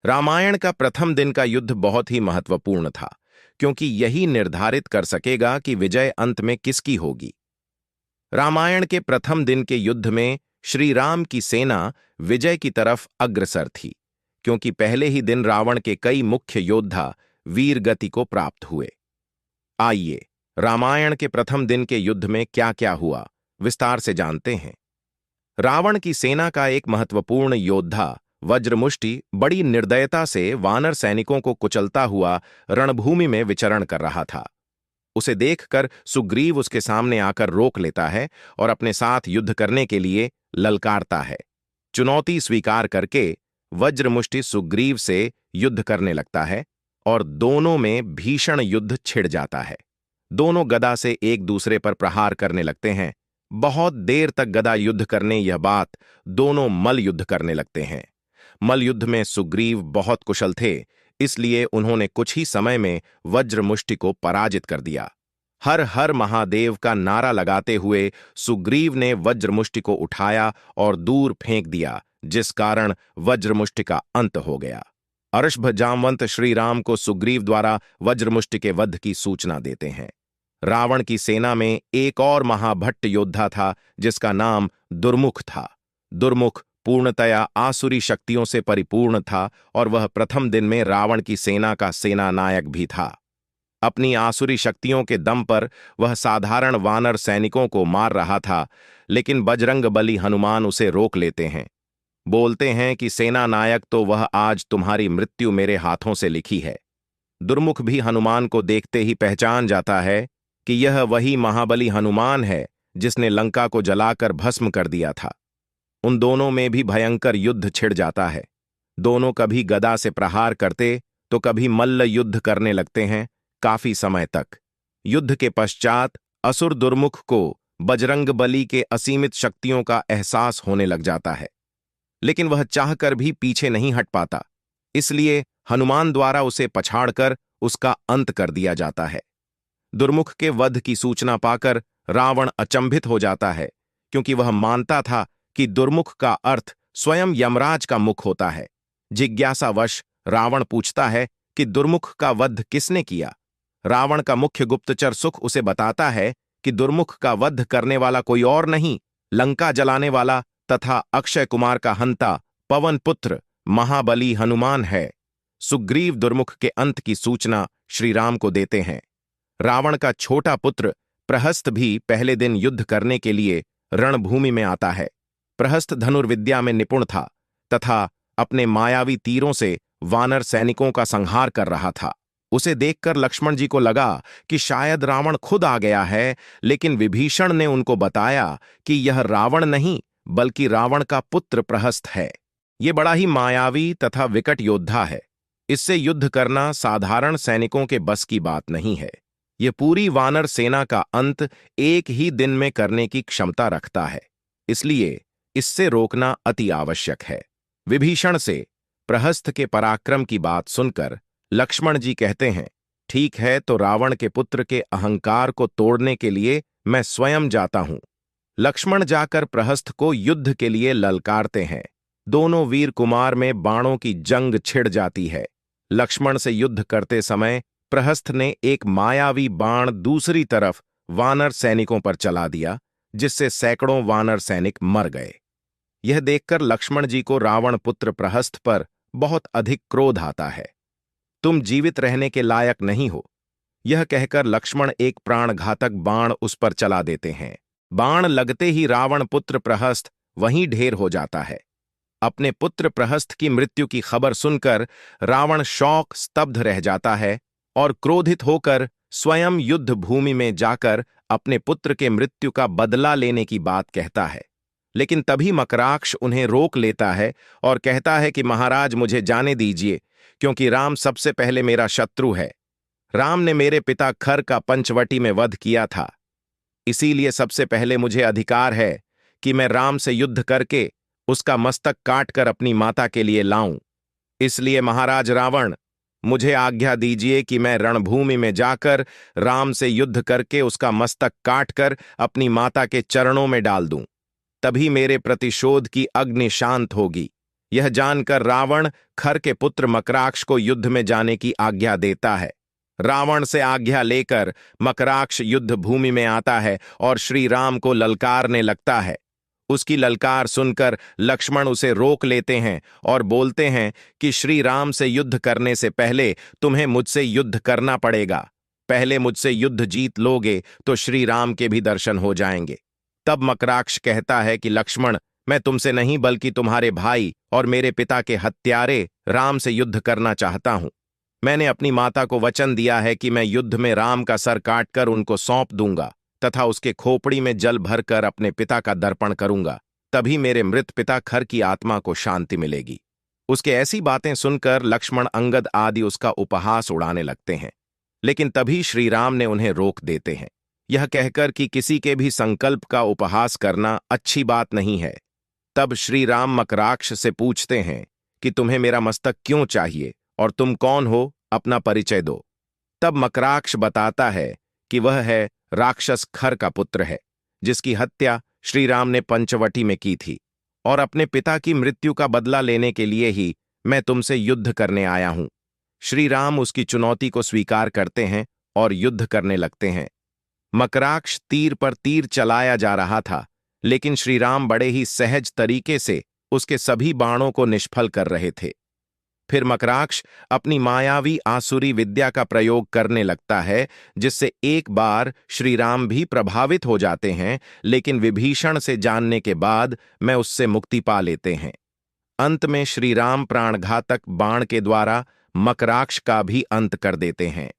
रामायण का प्रथम दिन का युद्ध बहुत ही महत्वपूर्ण था, क्योंकि यही निर्धारित कर सकेगा कि विजय अंत में किसकी होगी। रामायण के प्रथम दिन के युद्ध में श्री राम की सेना विजय की तरफ अग्रसर थी, क्योंकि पहले ही दिन रावण के कई मुख्य योद्धा वीर गति को प्राप्त हुए। आइए, रामायण के प्रथम दिन के युद्ध में क्या क्या हुआ, विस्तार से जानते हैं। रावण की सेना का एक महत्वपूर्ण योद्धा वज्रमुष्टि बड़ी निर्दयता से वानर सैनिकों को कुचलता हुआ रणभूमि में विचरण कर रहा था। उसे देखकर सुग्रीव उसके सामने आकर रोक लेता है और अपने साथ युद्ध करने के लिए ललकारता है। चुनौती स्वीकार करके वज्रमुष्टि सुग्रीव से युद्ध करने लगता है और दोनों में भीषण युद्ध छिड़ जाता है। दोनों गदा से एक दूसरे पर प्रहार करने लगते हैं। बहुत देर तक गदा युद्ध करने यह बात दोनों मल युद्ध करने लगते हैं। मल युद्ध में सुग्रीव बहुत कुशल थे, इसलिए उन्होंने कुछ ही समय में वज्रमुष्टि को पराजित कर दिया। हर हर महादेव का नारा लगाते हुए सुग्रीव ने वज्रमुष्टि को उठाया और दूर फेंक दिया, जिस कारण वज्रमुष्टि का अंत हो गया। अरष्भ जामवंत श्री राम को सुग्रीव द्वारा वज्रमुष्टि के वध की सूचना देते हैं। रावण की सेना में एक और महाभट्ट योद्धा था, जिसका नाम दुर्मुख था। दुर्मुख पूर्णतया आसुरी शक्तियों से परिपूर्ण था और वह प्रथम दिन में रावण की सेना का सेनानायक भी था। अपनी आसुरी शक्तियों के दम पर वह साधारण वानर सैनिकों को मार रहा था, लेकिन बजरंगबली हनुमान उसे रोक लेते हैं। बोलते हैं कि सेनानायक तो वह, आज तुम्हारी मृत्यु मेरे हाथों से लिखी है। दुर्मुख भी हनुमान को देखते ही पहचान जाता है कि यह वही महाबली हनुमान है जिसने लंका को जलाकर भस्म कर दिया था। उन दोनों में भी भयंकर युद्ध छिड़ जाता है। दोनों कभी गदा से प्रहार करते तो कभी मल्ल युद्ध करने लगते हैं, काफी समय तक। युद्ध के पश्चात असुर दुर्मुख को बजरंगबली के असीमित शक्तियों का एहसास होने लग जाता है, लेकिन वह चाहकर भी पीछे नहीं हट पाता, इसलिए हनुमान द्वारा उसे पछाड़कर उसका अंत कर दिया जाता है। दुर्मुख के वध की सूचना पाकर रावण अचंभित हो जाता है, क्योंकि वह मानता था कि दुर्मुख का अर्थ स्वयं यमराज का मुख होता है। जिज्ञासावश रावण पूछता है कि दुर्मुख का वध किसने किया। रावण का मुख्य गुप्तचर सुख उसे बताता है कि दुर्मुख का वध करने वाला कोई और नहीं, लंका जलाने वाला तथा अक्षय कुमार का हंता पवन पुत्र महाबली हनुमान है। सुग्रीव दुर्मुख के अंत की सूचना श्री राम को देते हैं। रावण का छोटा पुत्र प्रहस्त भी पहले दिन युद्ध करने के लिए रणभूमि में आता है। प्रहस्त धनुर्विद्या में निपुण था तथा अपने मायावी तीरों से वानर सैनिकों का संहार कर रहा था। उसे देखकर लक्ष्मण जी को लगा कि शायद रावण खुद आ गया है, लेकिन विभीषण ने उनको बताया कि यह रावण नहीं, बल्कि रावण का पुत्र प्रहस्त है। ये बड़ा ही मायावी तथा विकट योद्धा है। इससे युद्ध करना साधारण सैनिकों के बस की बात नहीं है। यह पूरी वानर सेना का अंत एक ही दिन में करने की क्षमता रखता है, इसलिए इससे रोकना अति आवश्यक है। विभीषण से प्रहस्त के पराक्रम की बात सुनकर लक्ष्मण जी कहते हैं, ठीक है, तो रावण के पुत्र के अहंकार को तोड़ने के लिए मैं स्वयं जाता हूं। लक्ष्मण जाकर प्रहस्त को युद्ध के लिए ललकारते हैं। दोनों वीर कुमार में बाणों की जंग छिड़ जाती है। लक्ष्मण से युद्ध करते समय प्रहस्त ने एक मायावी बाण दूसरी तरफ वानर सैनिकों पर चला दिया, जिससे सैकड़ों वानर सैनिक मर गए। यह देखकर लक्ष्मण जी को रावण पुत्र प्रहस्त पर बहुत अधिक क्रोध आता है। तुम जीवित रहने के लायक नहीं हो, यह कहकर लक्ष्मण एक प्राणघातक बाण उस पर चला देते हैं। बाण लगते ही रावण पुत्र प्रहस्त वहीं ढेर हो जाता है। अपने पुत्र प्रहस्त की मृत्यु की खबर सुनकर रावण शौक स्तब्ध रह जाता है और क्रोधित होकर स्वयं युद्ध भूमि में जाकर अपने पुत्र के मृत्यु का बदला लेने की बात कहता है। लेकिन तभी मकराक्ष उन्हें रोक लेता है और कहता है कि महाराज, मुझे जाने दीजिए, क्योंकि राम सबसे पहले मेरा शत्रु है। राम ने मेरे पिता खर का पंचवटी में वध किया था, इसीलिए सबसे पहले मुझे अधिकार है कि मैं राम से युद्ध करके उसका मस्तक काटकर अपनी माता के लिए लाऊं। इसलिए महाराज रावण, मुझे आज्ञा दीजिए कि मैं रणभूमि में जाकर राम से युद्ध करके उसका मस्तक काटकर अपनी माता के चरणों में डाल दूं। तभी मेरे प्रतिशोध की अग्नि शांत होगी। यह जानकर रावण खर के पुत्र मकराक्ष को युद्ध में जाने की आज्ञा देता है। रावण से आज्ञा लेकर मकराक्ष युद्ध भूमि में आता है और श्री राम को ललकारने लगता है। उसकी ललकार सुनकर लक्ष्मण उसे रोक लेते हैं और बोलते हैं कि श्री राम से युद्ध करने से पहले तुम्हें मुझसे युद्ध करना पड़ेगा। पहले मुझसे युद्ध जीत लोगे तो श्री राम के भी दर्शन हो जाएंगे। तब मकराक्ष कहता है कि लक्ष्मण, मैं तुमसे नहीं बल्कि तुम्हारे भाई और मेरे पिता के हत्यारे राम से युद्ध करना चाहता हूं। मैंने अपनी माता को वचन दिया है कि मैं युद्ध में राम का सर काटकर उनको सौंप दूंगा तथा उसके खोपड़ी में जल भरकर अपने पिता का दर्पण करूंगा। तभी मेरे मृत पिता खर की आत्मा को शांति मिलेगी। उसके ऐसी बातें सुनकर लक्ष्मण, अंगद आदि उसका उपहास उड़ाने लगते हैं, लेकिन तभी श्री राम ने उन्हें रोक देते हैं, यह कहकर कि किसी के भी संकल्प का उपहास करना अच्छी बात नहीं है। तब श्री राम मकराक्ष से पूछते हैं कि तुम्हें मेरा मस्तक क्यों चाहिए और तुम कौन हो, अपना परिचय दो। तब मकराक्ष बताता है कि वह है राक्षस खर का पुत्र है, जिसकी हत्या श्री राम ने पंचवटी में की थी, और अपने पिता की मृत्यु का बदला लेने के लिए ही मैं तुमसे युद्ध करने आया हूं। श्री राम उसकी चुनौती को स्वीकार करते हैं और युद्ध करने लगते हैं। मकराक्ष तीर पर तीर चलाया जा रहा था, लेकिन श्री राम बड़े ही सहज तरीके से उसके सभी बाणों को निष्फल कर रहे थे। फिर मकराक्ष अपनी मायावी आसुरी विद्या का प्रयोग करने लगता है, जिससे एक बार श्री राम भी प्रभावित हो जाते हैं, लेकिन विभीषण से जानने के बाद मैं उससे मुक्ति पा लेते हैं। अंत में श्री राम प्राणघातक बाण के द्वारा मकराक्ष का भी अंत कर देते हैं।